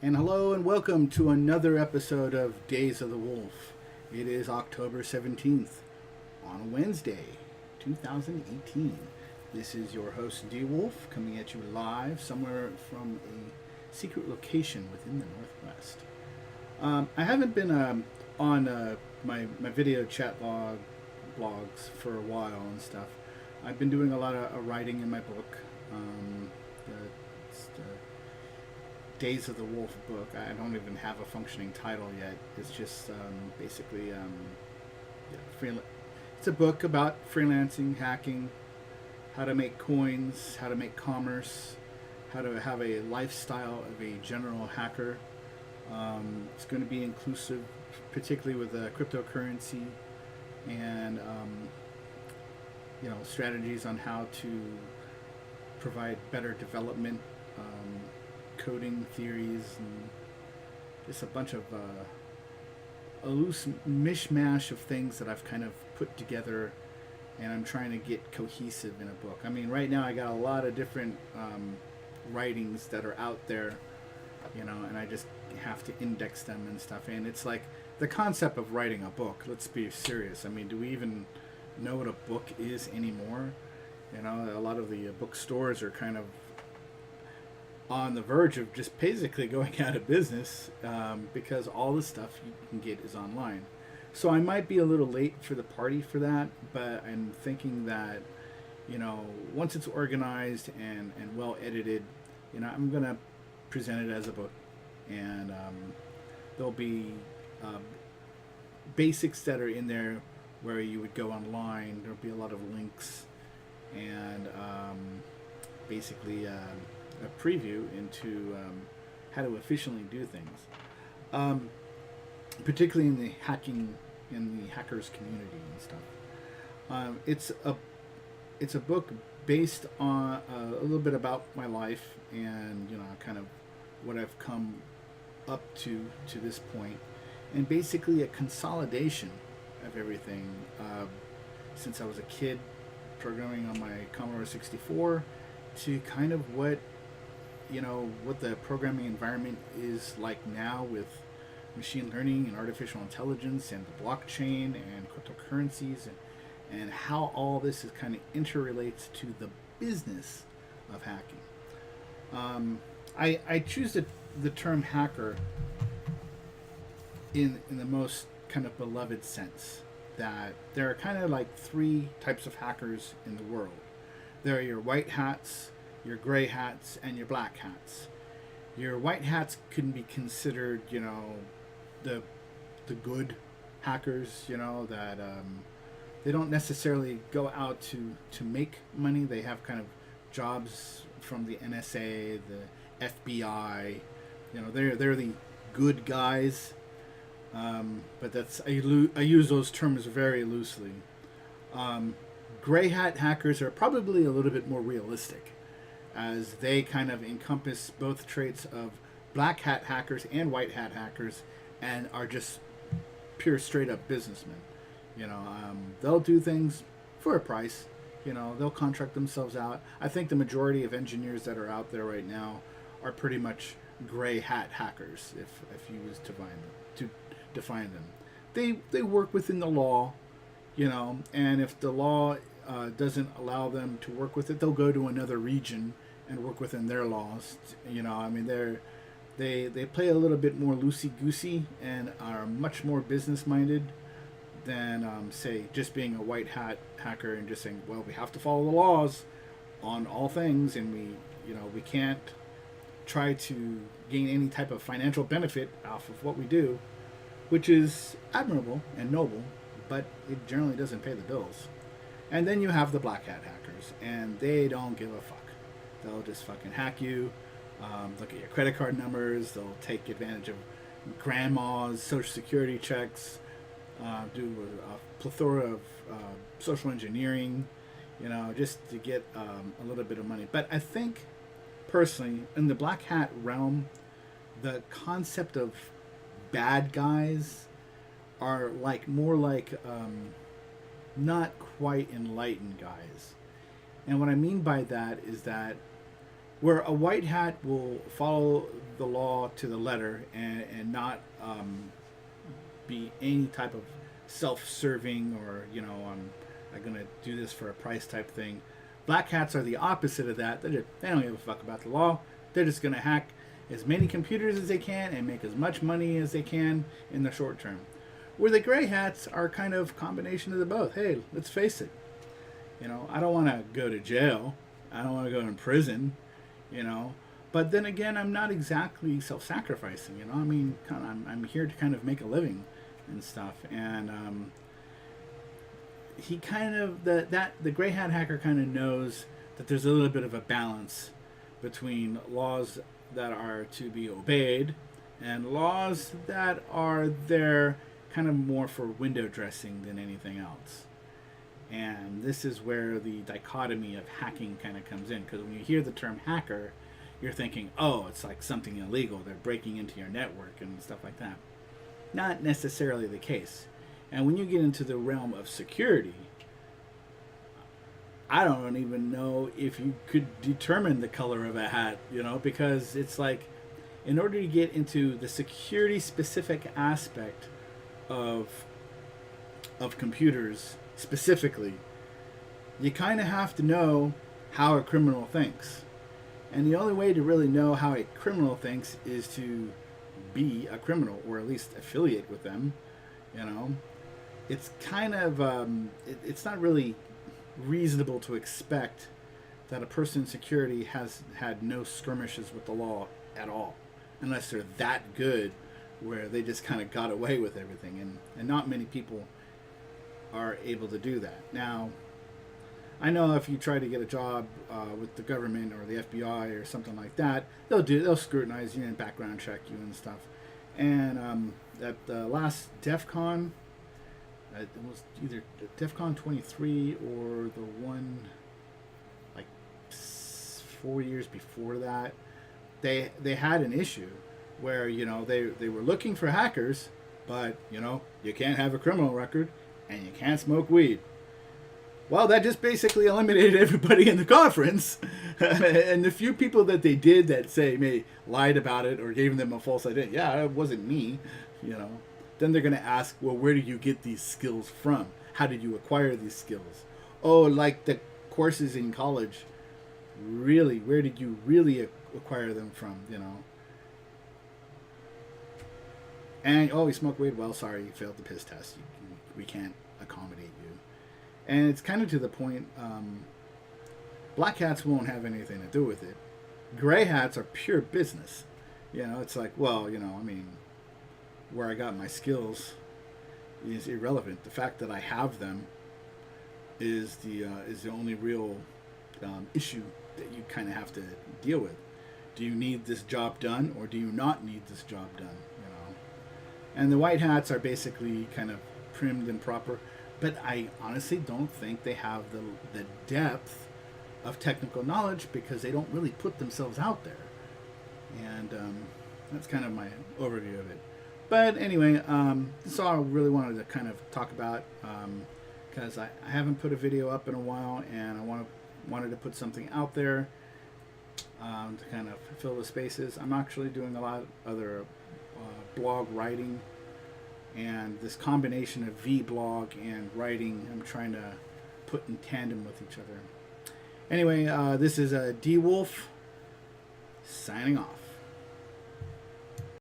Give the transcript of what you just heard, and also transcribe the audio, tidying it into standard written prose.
And hello and welcome to another episode of Days of the Wolf. It is October 17th on a Wednesday, 2018. This is your host, D Wolf, coming at you live somewhere from a secret location within the Northwest. I haven't been on my video chat blogs for a while and stuff. I've been doing a lot of writing in my book. The Days of the Wolf book. I don't even have a functioning title yet. It's just basically it's a book about freelancing, hacking, how to make coins, how to make commerce, how to have a lifestyle of a general hacker. It's going to be inclusive, particularly with cryptocurrency and strategies on how to provide better development, coding theories, and just a bunch of a loose mishmash of things that I've kind of put together, and I'm trying to get cohesive in a book. I mean, right now I got a lot of different writings that are out there, and I just have to index them and stuff. And it's like the concept of writing a book. Let's be serious. I mean, do we even know what a book is anymore? A lot of the bookstores are kind of on the verge of just basically going out of business because all the stuff you can get is online. So I might be a little late for the party for that, but I'm thinking that, once it's organized and well edited, I'm going to present it as a book. And there'll be basics that are in there where you would go online. There'll be a lot of links and basically a preview into how to efficiently do things, particularly in the hackers community and stuff. It's a book based on a little bit about my life and kind of what I've come up to this point, and basically a consolidation of everything since I was a kid programming on my Commodore 64 to kind of what the programming environment is like now with machine learning and artificial intelligence and the blockchain and cryptocurrencies, and how all this is kind of interrelates to the business of hacking. I choose the term hacker in the most kind of beloved sense, that there are kind of like three types of hackers in the world. There are your white hats, your gray hats, and your black hats. Your white hats can be considered, the good hackers, that they don't necessarily go out to make money. They have kind of jobs from the NSA, the FBI. They're the good guys. But I use those terms very loosely. Gray hat hackers are probably a little bit more realistic, as they kind of encompass both traits of black hat hackers and white hat hackers, and are just pure straight up businessmen. They'll do things for a price. They'll contract themselves out. I think the majority of engineers that are out there right now are pretty much gray hat hackers, if you was to define them. They work within the law, and if the law doesn't allow them to work with it, they'll go to another region and work within their laws. I mean, they play a little bit more loosey goosey and are much more business minded than say just being a white hat hacker and just saying, well, we have to follow the laws on all things, and we can't try to gain any type of financial benefit off of what we do, which is admirable and noble, but it generally doesn't pay the bills. And then you have the black hat hackers, and they don't give a fuck. They'll just fucking hack you, look at your credit card numbers, they'll take advantage of grandma's social security checks, do a plethora of social engineering, just to get a little bit of money. But I think, personally, in the black hat realm, the concept of bad guys are more like not quite enlightened guys. And what I mean by that is that where a white hat will follow the law to the letter and not be any type of self-serving or I'm gonna do this for a price type thing. Black hats are the opposite of that. They don't give a fuck about the law. They're just gonna hack as many computers as they can and make as much money as they can in the short term. Where the gray hats are kind of combination of the both. Hey, let's face it. I don't want to go to jail. I don't want to go in prison. But then again, I'm not exactly self-sacrificing. I mean, I'm here to kind of make a living and stuff. And he kind of the gray hat hacker kind of knows that there's a little bit of a balance between laws that are to be obeyed and laws that are there kind of more for window dressing than anything else. And this is where the dichotomy of hacking kind of comes in, because when you hear the term hacker, you're thinking, oh, it's like something illegal. They're breaking into your network and stuff like that. Not necessarily the case. And when you get into the realm of security, I don't even know if you could determine the color of a hat, because it's like, in order to get into the security specific aspect of computers specifically, you kind of have to know how a criminal thinks. And the only way to really know how a criminal thinks is to be a criminal, or at least affiliate with them. It's kind of it's not really reasonable to expect that a person in security has had no skirmishes with the law at all, unless they're that good where they just kind of got away with everything, and not many people are able to do that. Now, I know if you try to get a job with the government or the FBI or something like that, they'll scrutinize you and background check you and stuff. And at the last DEF CON, it was either DEF CON 23 or the one like 4 years before that, they had an issue where they were looking for hackers, but you can't have a criminal record and you can't smoke weed. Well, that just basically eliminated everybody in the conference. And the few people that they did that say lied about it or gave them a false identity, yeah, it wasn't me, then they're going to ask, well, where do you get these skills from? How did you acquire these skills? Oh, like the courses in college. Really, where did you really acquire them from, And, oh, you smoke weed? Well, sorry, you failed the piss test. We can't accommodate you. And it's kind of to the point, black hats won't have anything to do with it. Gray hats are pure business. It's like, well, I mean, where I got my skills is irrelevant. The fact that I have them is the only real issue that you kind of have to deal with. Do you need this job done, or do you not need this job done? And the white hats are basically kind of trimmed and proper, but I honestly don't think they have the depth of technical knowledge, because they don't really put themselves out there. And that's kind of my overview of it. But anyway, this is all I really wanted to kind of talk about, because I haven't put a video up in a while, and I wanted to put something out there to kind of fill the spaces. I'm actually doing a lot of other blog writing, and this combination of vBlog and writing I'm trying to put in tandem with each other. Anyway, this is D Wolf signing off.